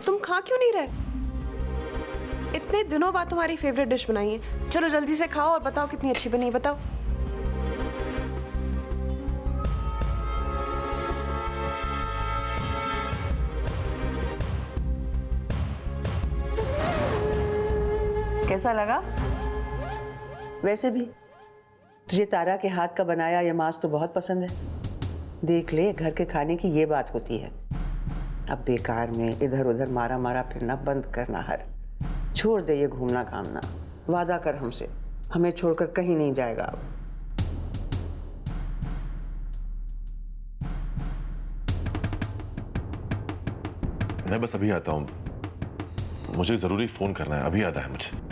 तुम खा क्यों नहीं रहे? इतने दिनों बाद तुम्हारी फेवरेट डिश बनाई है, चलो जल्दी से खाओ और बताओ कितनी अच्छी बनी, बताओ। कैसा लगा? वैसे भी तुझे तारा के हाथ का बनाया ये मांस तो बहुत पसंद है। देख ले, घर के खाने की ये बात होती है। अब बेकार में इधर उधर मारा मारा फिरना बंद करना। हर छोड़ दे ये घूमना घामना। वादा कर हमसे, हमें छोड़कर कहीं नहीं जाएगा अब। मैं बस अभी आता हूँ, मुझे जरूरी फोन करना है, अभी आता है मुझे।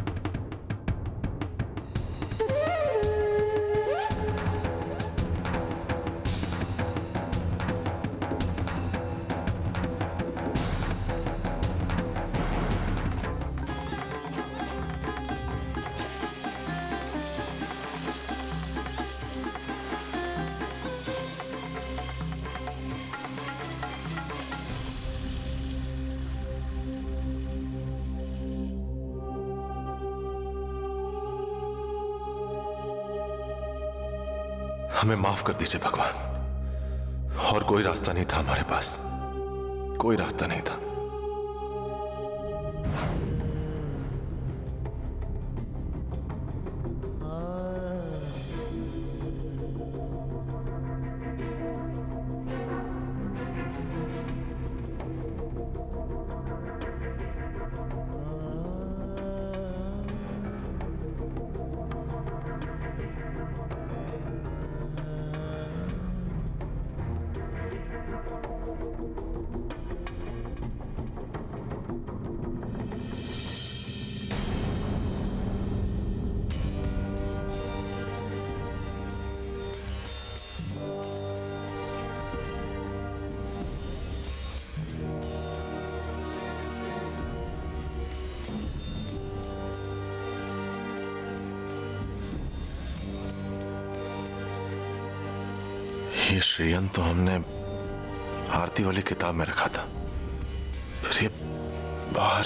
हमें माफ कर दीजिए भगवान, और कोई रास्ता नहीं था हमारे पास, कोई रास्ता नहीं था। ये श्रेयन तो हमने आरती वाली किताब में रखा था, फिर ये बाहर।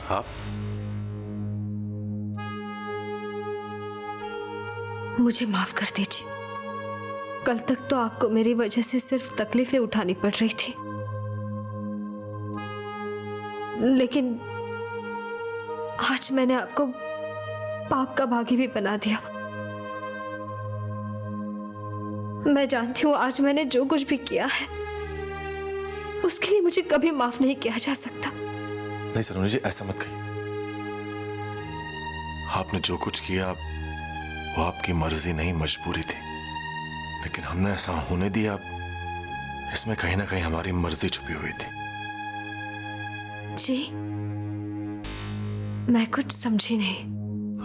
आप मुझे माफ कर दीजिए। कल तक तो आपको मेरी वजह से सिर्फ तकलीफें उठानी पड़ रही थी, लेकिन आज मैंने आपको पाप का भागी भी बना दिया। मैं जानती हूं आज मैंने जो कुछ भी किया है उसके लिए मुझे कभी माफ नहीं किया जा सकता। नहीं सलोनी जी, ऐसा मत कहिए। आपने जो कुछ किया वो आपकी मर्जी नहीं, मजबूरी थी, लेकिन हमने ऐसा होने दिया। इसमें कहीं ना कहीं हमारी मर्जी छुपी हुई थी। जी, मैं कुछ समझी नहीं।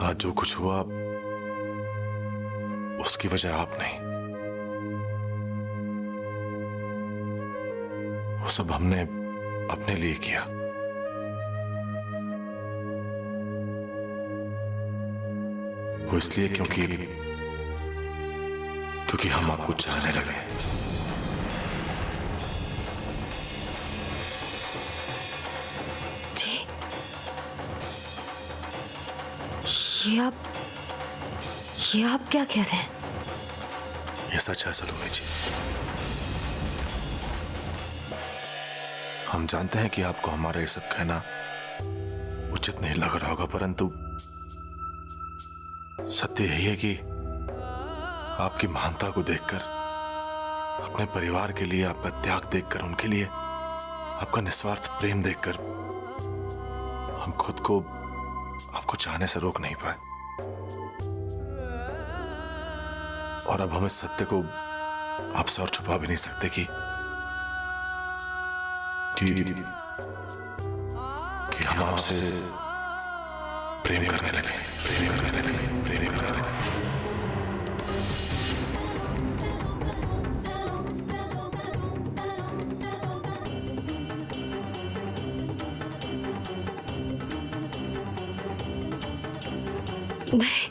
आज जो कुछ हुआ उसकी वजह आप नहीं, वो सब हमने अपने लिए किया। वो इसलिए क्योंकि हम आपको चाहने लगे। जी, ये आप क्या कह रहे हैं? ये सच है सलोनी जी। हम जानते हैं कि आपको हमारा ये सब कहना उचित नहीं लग रहा होगा, परंतु सत्य यही है कि आपकी महानता को देखकर, अपने परिवार के लिए आपका त्याग देखकर, उनके लिए आपका निस्वार्थ प्रेम देखकर हम खुद को आपको चाहने से रोक नहीं पाए। और अब हम इस सत्य को आपसे और छुपा भी नहीं सकते कि हम आपसे प्रेम करने लगे, प्रेम करने लगे, प्रेम करने लगे। नहीं,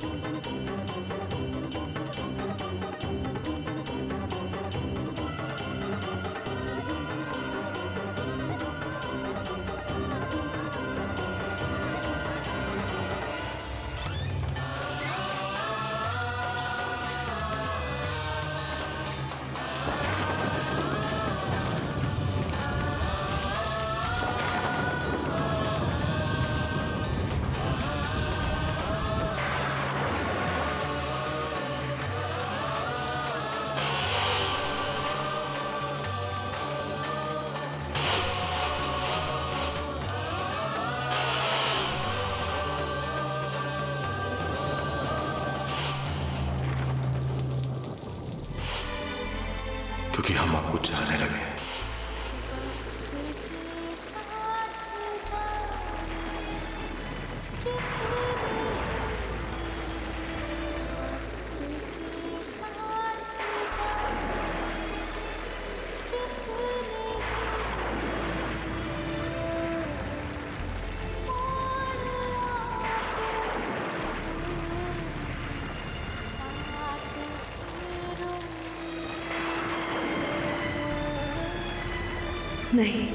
क्योंकि हम आपको चाहने लगे। नहीं,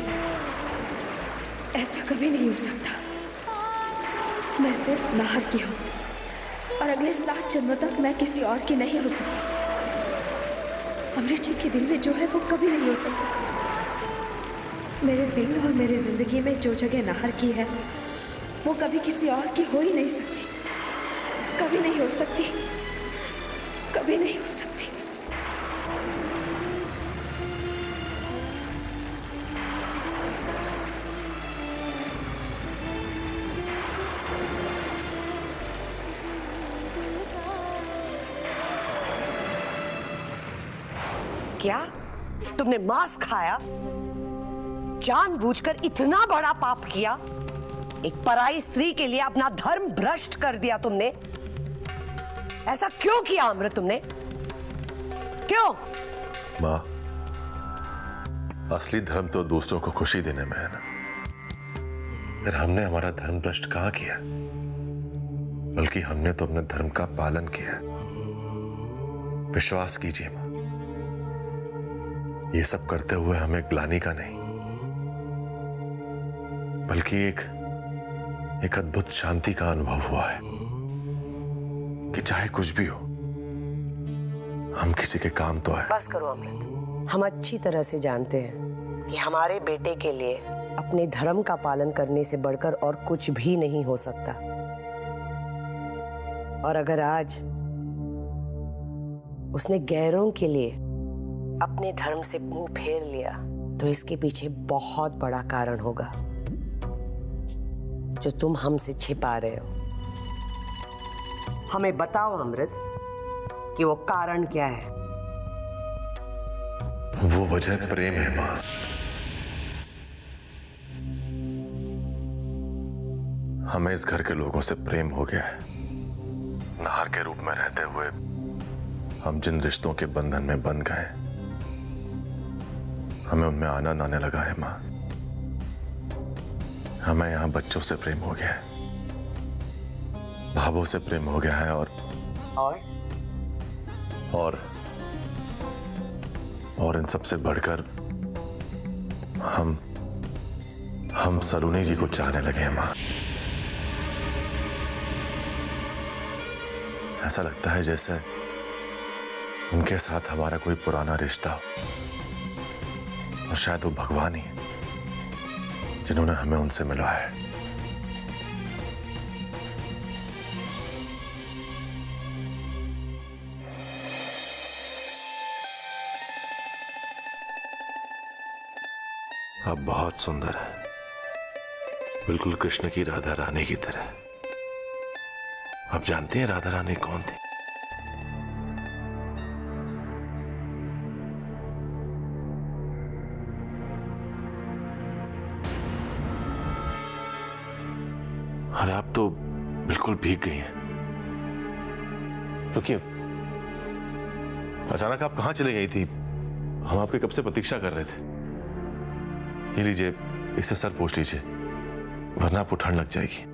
ऐसा कभी नहीं हो सकता। मैं सिर्फ नाहर की हूँ और अगले 7 जन्मों तक मैं किसी और की नहीं हो सकती। अमृत जी के दिल में जो है वो कभी नहीं हो सकता। मेरे दिल और मेरी जिंदगी में जो जगह नाहर की है वो कभी किसी और की हो ही नहीं सकती, कभी नहीं हो सकती, कभी नहीं हो सकती। क्या तुमने मांस खाया? जानबूझकर इतना बड़ा पाप किया? एक पराई स्त्री के लिए अपना धर्म भ्रष्ट कर दिया तुमने। ऐसा क्यों किया अमृत तुमने? क्यों? माँ, असली धर्म तो दूसरों को खुशी देने में है ना। फिर हमने हमारा धर्म भ्रष्ट कहाँ किया? बल्कि हमने तो अपने धर्म का पालन किया। विश्वास कीजिए माँ, ये सब करते हुए हमें ग्लानि का नहीं बल्कि एक अद्भुत शांति का अनुभव हुआ है कि चाहे कुछ भी हो हम किसी के काम तो आए। बस करो अमृत, हम अच्छी तरह से जानते हैं कि हमारे बेटे के लिए अपने धर्म का पालन करने से बढ़कर और कुछ भी नहीं हो सकता। और अगर आज उसने गैरों के लिए अपने धर्म से मुंह फेर लिया तो इसके पीछे बहुत बड़ा कारण होगा जो तुम हमसे छिपा रहे हो। हमें बताओ अमृत कि वो कारण क्या है? वो वजह प्रेम है मां। हमें इस घर के लोगों से प्रेम हो गया है। नाहर के रूप में रहते हुए हम जिन रिश्तों के बंधन में बंध गए हमें उनमें आनंद आने लगा है मां। हमें यहां बच्चों से प्रेम हो गया है, भावों से प्रेम हो गया है और इन सबसे बढ़कर हम सलोनी जी को चाहने लगे हैं मां। ऐसा लगता है जैसे उनके साथ हमारा कोई पुराना रिश्ता हो और शायद वो भगवान ही है जिन्होंने हमें उनसे मिलवाया है। आप बहुत सुंदर है, बिल्कुल कृष्ण की राधा रानी की तरह। आप जानते हैं राधा रानी कौन थी? और आप तो बिल्कुल भीग गई हैं। तो क्यों अचानक आप कहां चली गई थी? हम आपकी कब से प्रतीक्षा कर रहे थे। ये लीजिए, इससे सर पोंछ लीजिए, वरना आपको ठंड लग जाएगी।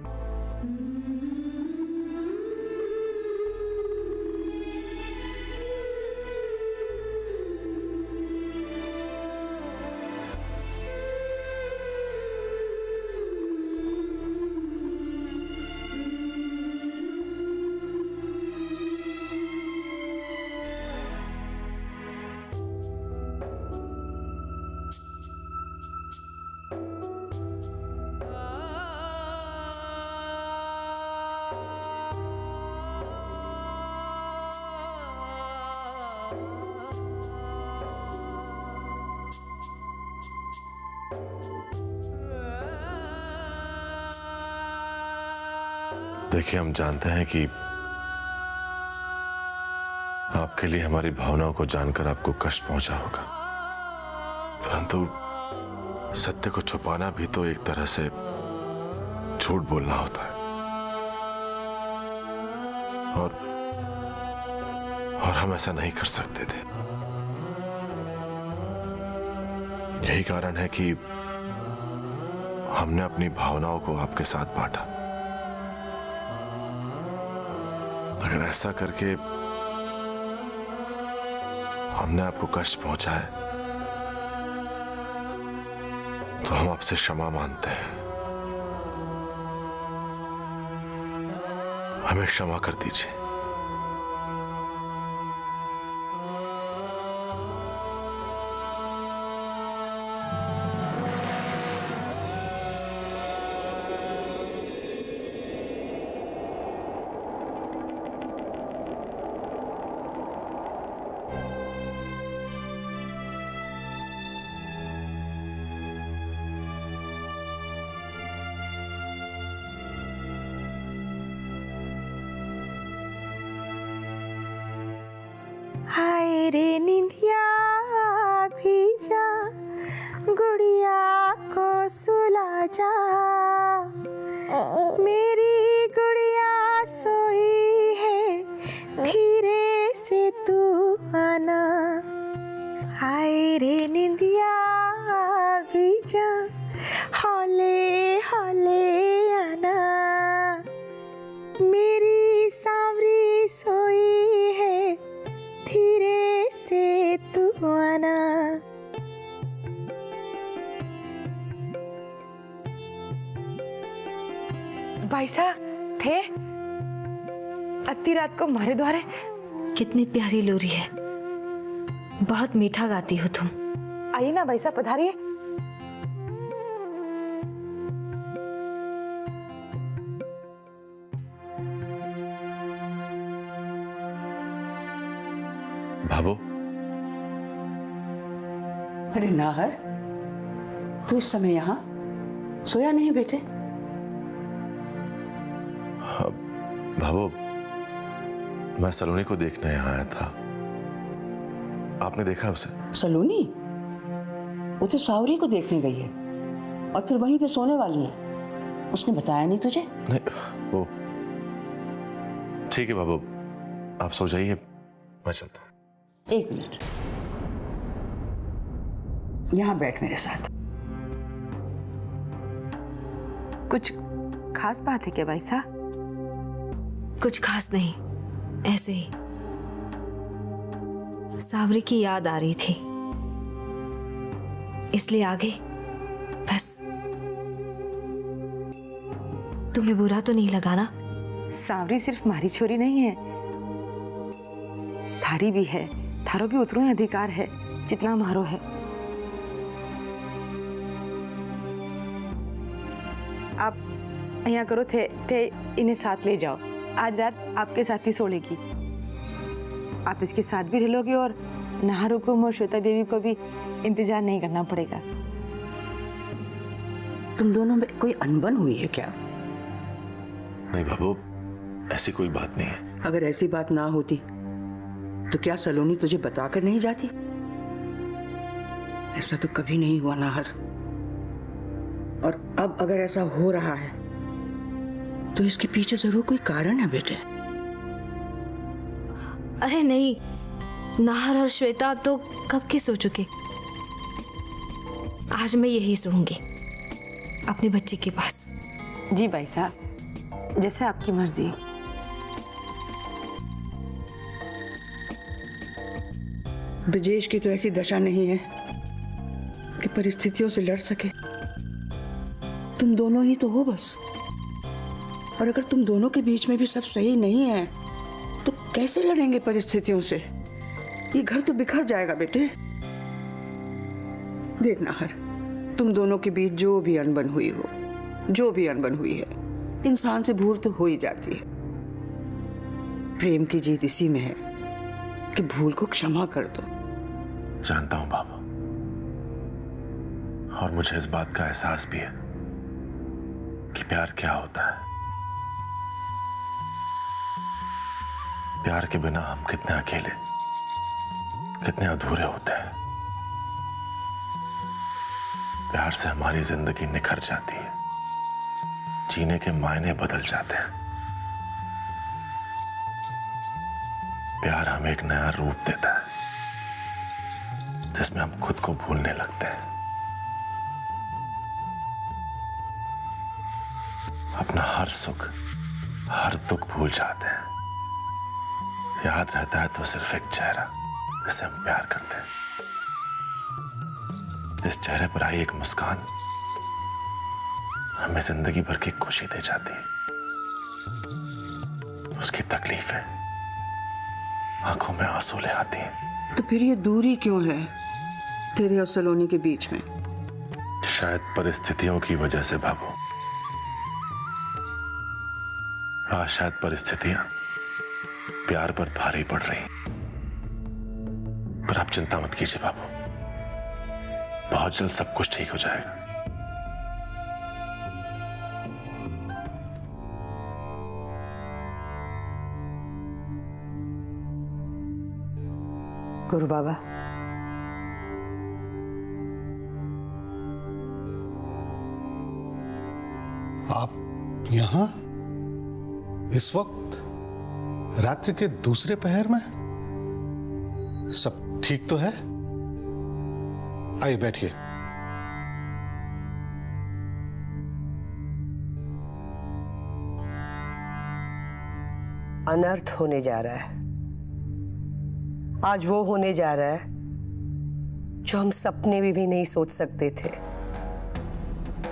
देखिए, हम जानते हैं कि आपके लिए हमारी भावनाओं को जानकर आपको कष्ट पहुंचा होगा, परंतु सत्य को छुपाना भी तो एक तरह से झूठ बोलना होता है। और हम ऐसा नहीं कर सकते थे। यही कारण है कि हमने अपनी भावनाओं को आपके साथ बांटा। अगर ऐसा करके हमने आपको कष्ट पहुंचा है तो हम आपसे क्षमा मांगते हैं। हमें क्षमा कर दीजिए। हाय रे निंदिया भी जा, गुड़िया को सुला जा, मेरी गुड़िया सोई है, धीरे से तू आना। हाय रे निंदिया भी जा, हौले हौले आना, मेरी सांवरी सोई है, धीरे से तू आना। भाई साहब थे अत्ती रात को हमारे द्वारे। कितनी प्यारी लोरी है, बहुत मीठा गाती हो तुम। आइए ना भाई साहब, पधारिए। भाभो, अरे नाहर, तू इस समय यहाँ सोया नहीं बेटे? भाभो, मैं सलोनी को देखने यहाँ आया था। आपने देखा उसे? सलोनी? वो तो सावरी को देखने गई है और फिर वहीं पे सोने वाली है। उसने बताया नहीं तुझे? नहीं, वो ठीक है भाभो, आप सो जाइए, मैं चलता हूँ। एक मिनट, यहां बैठ मेरे साथ। कुछ खास बात है क्या भाई साहब? कुछ खास नहीं, ऐसे ही सावरी की याद आ रही थी, इसलिए आ गई बस। तुम्हें बुरा तो नहीं लगा ना? सावरी सिर्फ हमारी छोरी नहीं है, थारी भी है। थारो भी उतरो ही अधिकार है जितना हमारो है। आप यहाँ करो थे इन्हें साथ ले जाओ। आज रात आपके साथ ही सोएगी। आप इसके साथ भी रहोगे और नाहरू को और श्वेता देवी को भी इंतजार नहीं करना पड़ेगा। तुम दोनों में कोई अनबन हुई है क्या? नहीं बाबू, ऐसी कोई बात नहीं है। अगर ऐसी बात ना होती तो क्या सलोनी तुझे बताकर नहीं जाती? ऐसा तो कभी नहीं हुआ नाहर। और अब अगर ऐसा हो रहा है तो इसके पीछे जरूर कोई कारण है बेटे। अरे नहीं, नाहर और श्वेता तो कब की सो चुके। आज मैं यही सोऊंगी अपने बच्चे के पास। जी भाई साहब, जैसे आपकी मर्जी। ब्रजेश की तो ऐसी दशा नहीं है कि परिस्थितियों से लड़ सके। तुम दोनों ही तो हो बस। और अगर तुम दोनों के बीच में भी सब सही नहीं है तो कैसे लड़ेंगे परिस्थितियों से? ये घर तो बिखर जाएगा बेटे। देख नाहर, तुम दोनों के बीच जो भी अनबन हुई हो, जो भी अनबन हुई है, इंसान से भूल तो हो ही जाती है। प्रेम की जीत इसी में है कि भूल को क्षमा कर दो। जानता हूं बाबा, और मुझे इस बात का एहसास भी है कि प्यार क्या होता है। प्यार के बिना हम कितने अकेले, कितने अधूरे होते हैं। प्यार से हमारी जिंदगी निखर जाती है, जीने के मायने बदल जाते हैं। प्यार हमें एक नया रूप देता है जिसमें हम खुद को भूलने लगते हैं, अपना हर सुख, हर दुख भूल जाते हैं। याद रहता है तो सिर्फ एक चेहरा जिसे हम प्यार करते हैं। जिस चेहरे पर आई एक मुस्कान हमें जिंदगी भर की खुशी दे जाती है, उसकी तकलीफें आंखों में आंसू ले आती हैं। तो फिर ये दूरी क्यों है तेरे और सलोनी के बीच में? शायद परिस्थितियों की वजह से बाबू। हाँ, शायद परिस्थितियां प्यार पर भारी पड़ रही। पर आप चिंता मत कीजिए बाबू, बहुत जल्द सब कुछ ठीक हो जाएगा। गुरु बाबा, आप यहाँ इस वक्त रात्रि के दूसरे पहर में? सब ठीक तो है? आइए बैठिए। अनर्थ होने जा रहा है। आज वो होने जा रहा है जो हम सपने में भी नहीं सोच सकते थे।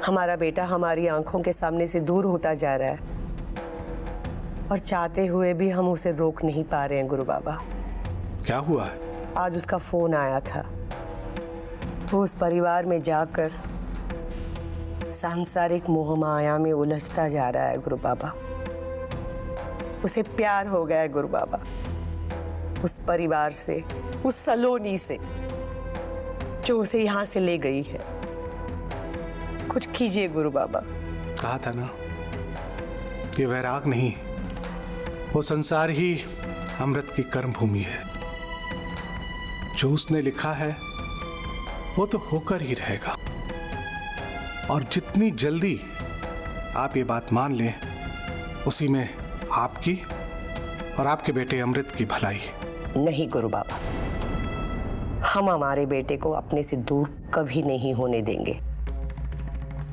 हमारा बेटा हमारी आंखों के सामने से दूर होता जा रहा है और चाहते हुए भी हम उसे रोक नहीं पा रहे हैं गुरु बाबा। क्या हुआ है? आज उसका फोन आया था। वो उस परिवार में जाकर सांसारिक मोह माया में उलझता जा रहा है गुरु बाबा। उसे प्यार हो गया है गुरु बाबा, उस परिवार से, उस सलोनी से जो उसे यहां से ले गई है। कुछ कीजिए गुरु बाबा। कहा था ना, ये वैराग नहीं, वो संसार ही अमृत की कर्म भूमि है। जो उसने लिखा है वो तो होकर ही रहेगा। और जितनी जल्दी आप ये बात मान लें, उसी में आपकी और आपके बेटे अमृत की भलाई है। नहीं गुरु बाबा, हम हमारे बेटे को अपने से दूर कभी नहीं होने देंगे।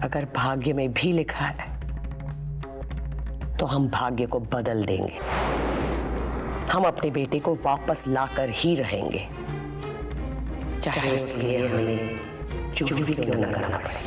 अगर भाग्य में भी लिखा है तो हम भाग्य को बदल देंगे। हम अपने बेटे को वापस लाकर ही रहेंगे, चाहे उसके लिए हमें जो भी क्यों न करना पड़े।